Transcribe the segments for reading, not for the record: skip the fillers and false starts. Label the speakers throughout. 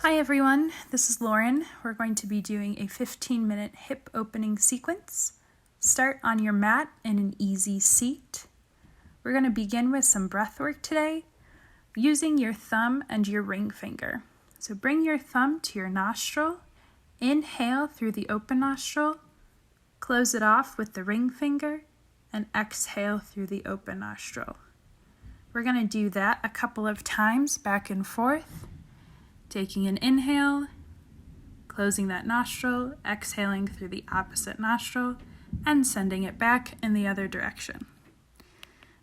Speaker 1: Hi everyone, this is Lauren. We're going to be doing a 15-minute hip opening sequence. Start on your mat in an easy seat. We're going to begin with some breath work today using your thumb and your ring finger. So bring your thumb to your nostril, inhale through the open nostril, close it off with the ring finger, and exhale through the open nostril. We're going to do that a couple of times back and forth. Taking an inhale, closing that nostril, exhaling through the opposite nostril, and sending it back in the other direction.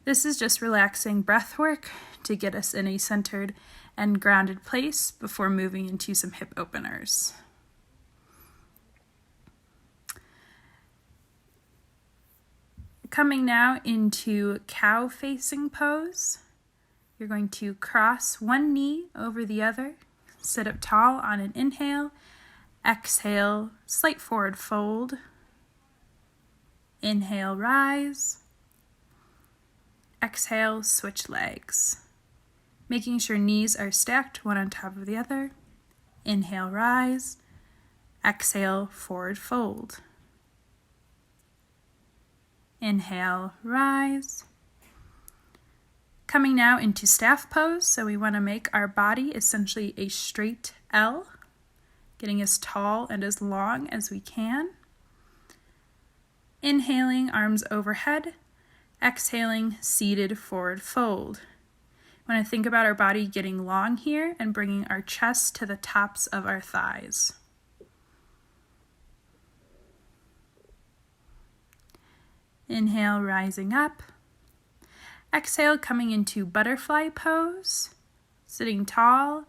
Speaker 1: This is just relaxing breath work to get us in a centered and grounded place before moving into some hip openers. Coming now into cow facing pose, you're going to cross one knee over the other. Sit up tall on an inhale, exhale, slight forward fold, inhale, rise, exhale, switch legs, making sure knees are stacked one on top of the other, inhale, rise, exhale, forward fold, inhale, rise. Coming now into staff pose, so we want to make our body essentially a straight L, getting as tall and as long as we can. Inhaling, arms overhead. Exhaling, seated forward fold. We want to think about our body getting long here and bringing our chest to the tops of our thighs. Inhale, rising up. Exhale, coming into butterfly pose, sitting tall,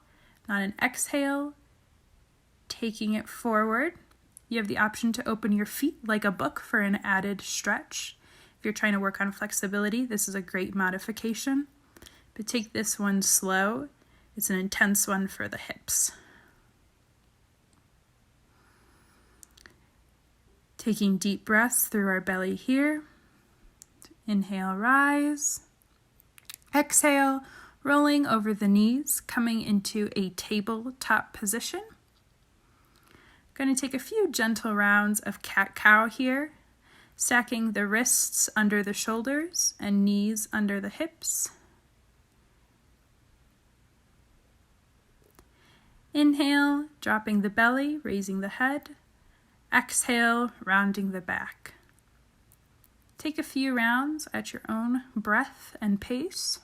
Speaker 1: on an exhale, taking it forward. You have the option to open your feet like a book for an added stretch. If you're trying to work on flexibility, this is a great modification. But take this one slow. It's an intense one for the hips. Taking deep breaths through our belly here. Inhale, rise. Exhale, rolling over the knees, coming into a tabletop position. Going to take a few gentle rounds of cat-cow here, stacking the wrists under the shoulders and knees under the hips. Inhale, dropping the belly, raising the head. Exhale, rounding the back. Take a few rounds at your own breath and pace.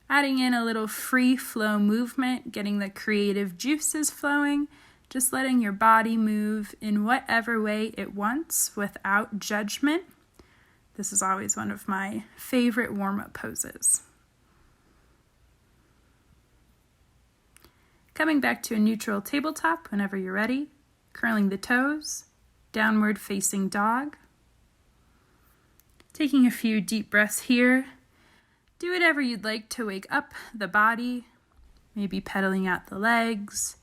Speaker 1: Adding in a little free flow movement, getting the creative juices flowing, just letting your body move in whatever way it wants without judgment. This is always one of my favorite warm-up poses. Coming back to a neutral tabletop whenever you're ready. Curling the toes, downward facing dog. Taking a few deep breaths here. Do whatever you'd like to wake up the body, maybe pedaling out the legs,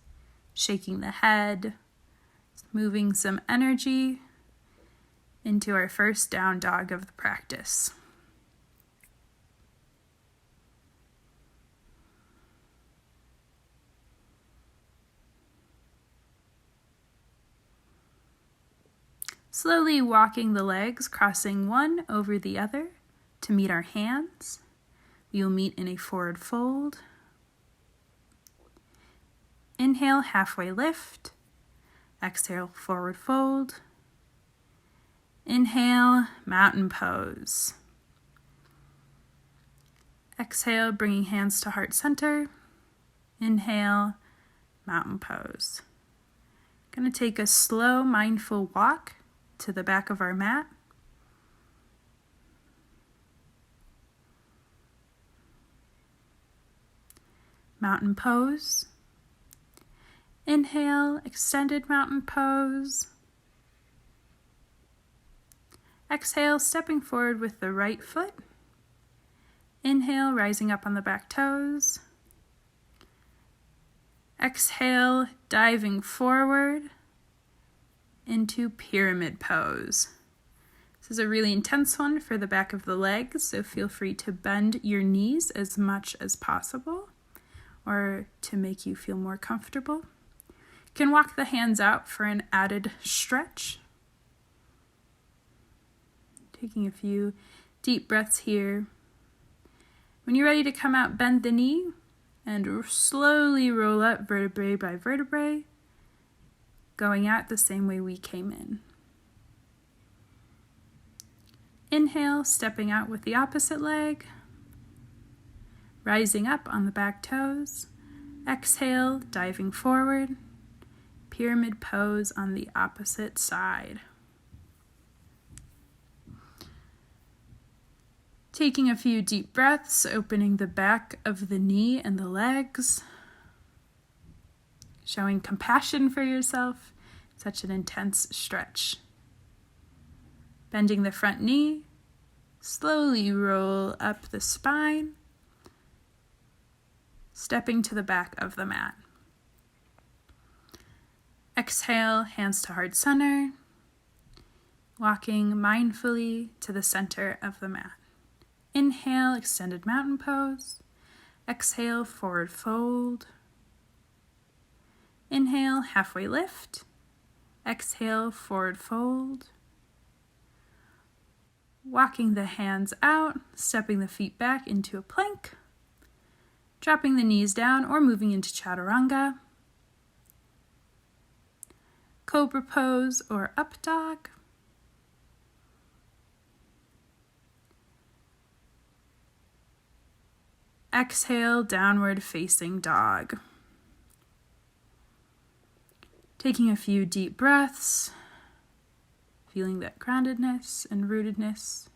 Speaker 1: shaking the head, moving some energy into our first down dog of the practice. Slowly walking the legs, crossing one over the other to meet our hands. We will meet in a forward fold. Inhale, halfway lift. Exhale, forward fold. Inhale, mountain pose. Exhale, bringing hands to heart center. Inhale, mountain pose. Going to take a slow, mindful walk to the back of our mat. Mountain pose. Inhale, extended mountain pose. Exhale, stepping forward with the right foot. Inhale, rising up on the back toes. Exhale, diving forward into pyramid pose. This is a really intense one for the back of the legs, so feel free to bend your knees as much as possible or to make you feel more comfortable. You can walk the hands out for an added stretch. Taking a few deep breaths here. When you're ready to come out, bend the knee and slowly roll up vertebrae by vertebrae, going out the same way we came in. Inhale, stepping out with the opposite leg, rising up on the back toes. Exhale, diving forward, pyramid pose on the opposite side. Taking a few deep breaths, opening the back of the knee and the legs, showing compassion for yourself, such an intense stretch. Bending the front knee, slowly roll up the spine, stepping to the back of the mat. Exhale, hands to heart center, walking mindfully to the center of the mat. Inhale, extended mountain pose. Exhale, forward fold. Inhale, halfway lift. Exhale, forward fold. Walking the hands out, stepping the feet back into a plank, dropping the knees down or moving into chaturanga, cobra pose or up dog, exhale, downward facing dog. Taking a few deep breaths, feeling that groundedness and rootedness.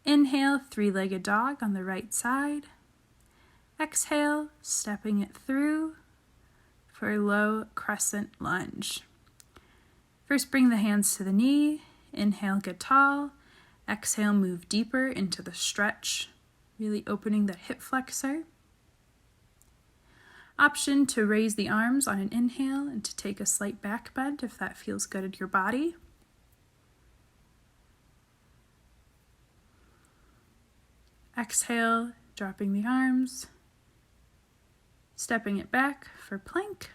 Speaker 1: Inhale, three-legged dog on the right side. Exhale, stepping it through for a low crescent lunge. First, bring the hands to the knee. Inhale, get tall. Exhale, move deeper into the stretch, really opening the hip flexor. Option to raise the arms on an inhale and to take a slight back bend if that feels good in your body. Exhale, dropping the arms, stepping it back for plank,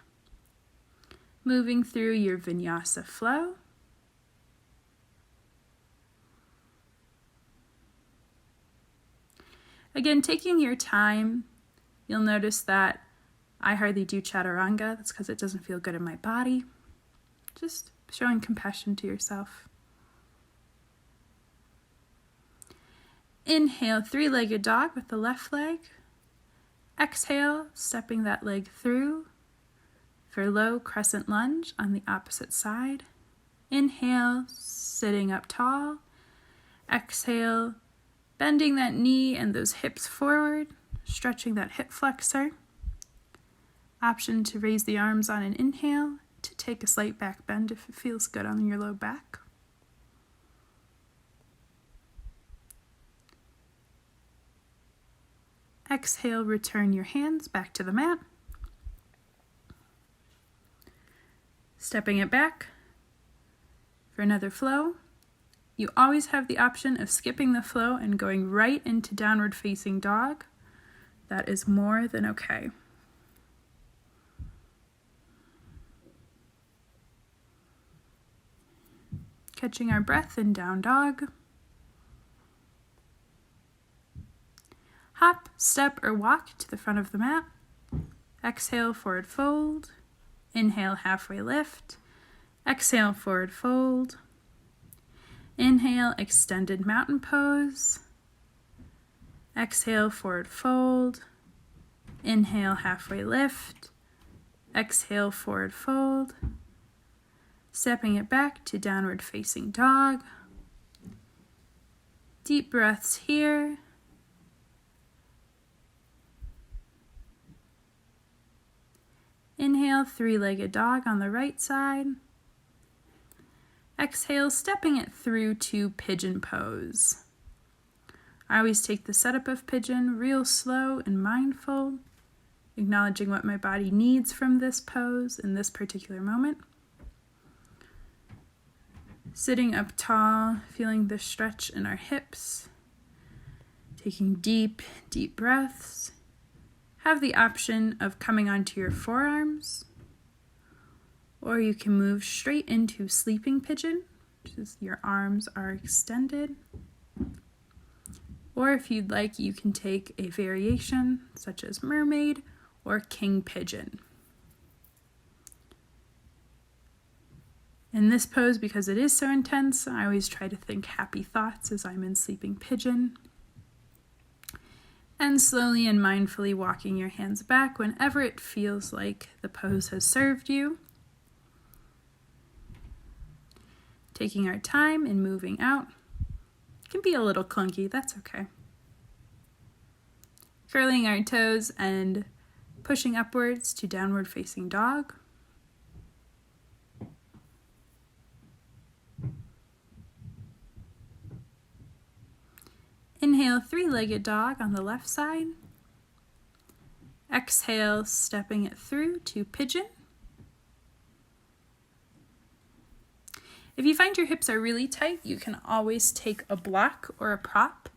Speaker 1: moving through your vinyasa flow. Again, taking your time, you'll notice that I hardly do chaturanga. That's because it doesn't feel good in my body. Just showing compassion to yourself. Inhale, three-legged dog with the left leg. Exhale, stepping that leg through for low crescent lunge on the opposite side. Inhale, sitting up tall. Exhale, bending that knee and those hips forward, stretching that hip flexor. Option to raise the arms on an inhale, to take a slight back bend if it feels good on your low back. Exhale, return your hands back to the mat. Stepping it back for another flow. You always have the option of skipping the flow and going right into downward facing dog. That is more than okay. Catching our breath in down dog. Hop, step, or walk to the front of the mat. Exhale, forward fold. Inhale, halfway lift. Exhale, forward fold. Inhale, extended mountain pose. Exhale, forward fold. Inhale, halfway lift. Exhale, forward fold. Stepping it back to downward facing dog. Deep breaths here. Inhale, three-legged dog on the right side. Exhale, stepping it through to pigeon pose. I always take the setup of pigeon real slow and mindful, acknowledging what my body needs from this pose in this particular moment. Sitting up tall, feeling the stretch in our hips. Taking deep, deep breaths. Have the option of coming onto your forearms, or you can move straight into sleeping pigeon, which is your arms are extended. Or if you'd like, you can take a variation such as mermaid or king pigeon. In this pose, because it is so intense, I always try to think happy thoughts as I'm in sleeping pigeon. And slowly and mindfully walking your hands back whenever it feels like the pose has served you. Taking our time and moving out. It can be a little clunky, that's okay. Curling our toes and pushing upwards to downward facing dog. Inhale, three-legged dog on the left side. Exhale, stepping it through to pigeon. If you find your hips are really tight, you can always take a block or a prop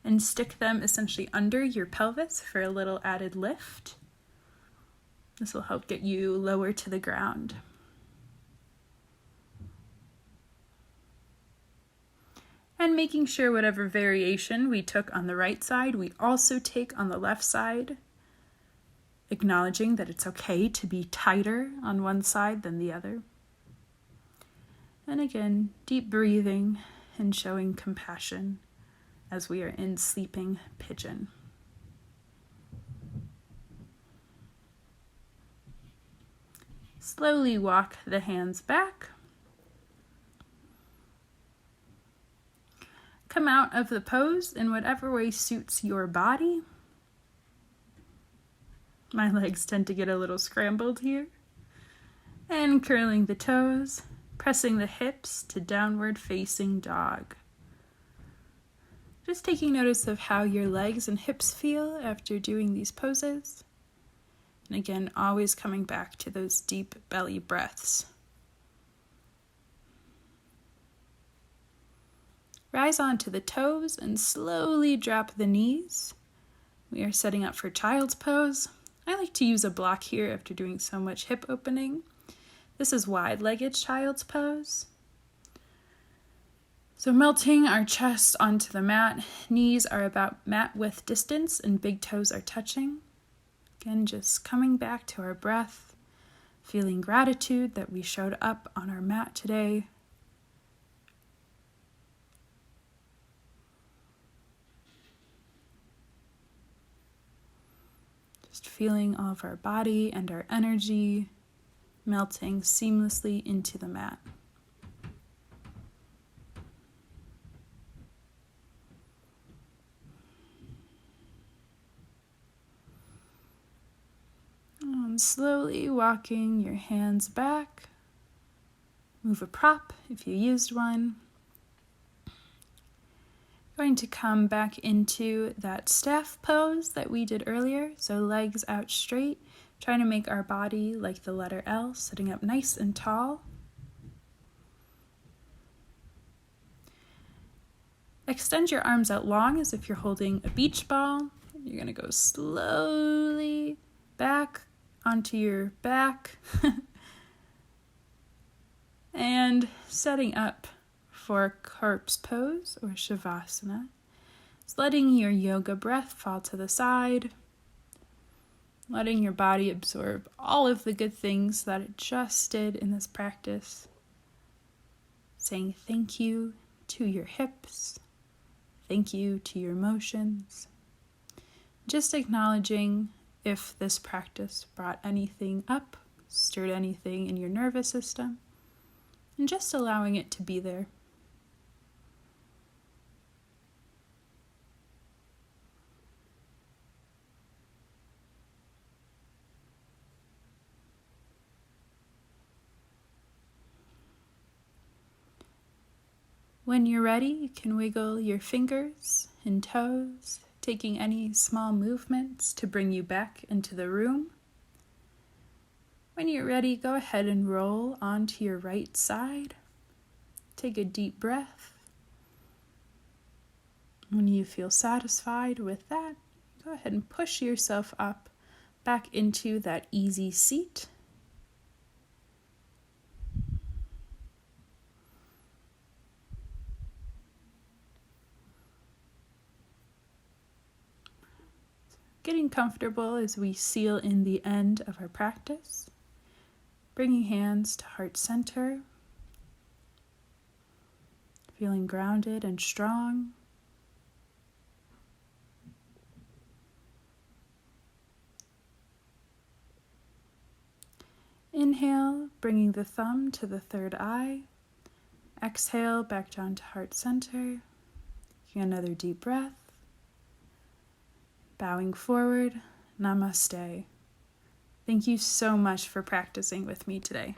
Speaker 1: and stick them essentially under your pelvis for a little added lift. This will help get you lower to the ground. And making sure whatever variation we took on the right side, we also take on the left side, acknowledging that it's okay to be tighter on one side than the other. And again, deep breathing and showing compassion as we are in sleeping pigeon. Slowly walk the hands back. Come out of the pose in whatever way suits your body. My legs tend to get a little scrambled here. And curling the toes, pressing the hips to downward facing dog. Just taking notice of how your legs and hips feel after doing these poses. And again, always coming back to those deep belly breaths. Rise onto the toes and slowly drop the knees. We are setting up for child's pose. I like to use a block here after doing so much hip opening. This is wide-legged child's pose. So melting our chest onto the mat, knees are about mat width distance and big toes are touching. Again, just coming back to our breath, feeling gratitude that we showed up on our mat today. Just feeling all of our body and our energy melting seamlessly into the mat. And slowly walking your hands back. Move a prop if you used one. Going to come back into that staff pose that we did earlier. So legs out straight, trying to make our body like the letter L, sitting up nice and tall. Extend your arms out long as if you're holding a beach ball. You're going to go slowly back onto your back and setting up for corpse pose or Shavasana. It's letting your yoga breath fall to the side, letting your body absorb all of the good things that it just did in this practice. Saying thank you to your hips, thank you to your emotions. Just acknowledging if this practice brought anything up, stirred anything in your nervous system, and just allowing it to be there. When you're ready, you can wiggle your fingers and toes, taking any small movements to bring you back into the room. When you're ready, go ahead and roll onto your right side, Take a deep breath. When you feel satisfied with that, go ahead and push yourself up back into that easy seat. Getting comfortable as we seal in the end of our practice. Bringing hands to heart center. Feeling grounded and strong. Inhale, bringing the thumb to the third eye. Exhale, back down to heart center. Taking another deep breath. Bowing forward, namaste. Thank you so much for practicing with me today.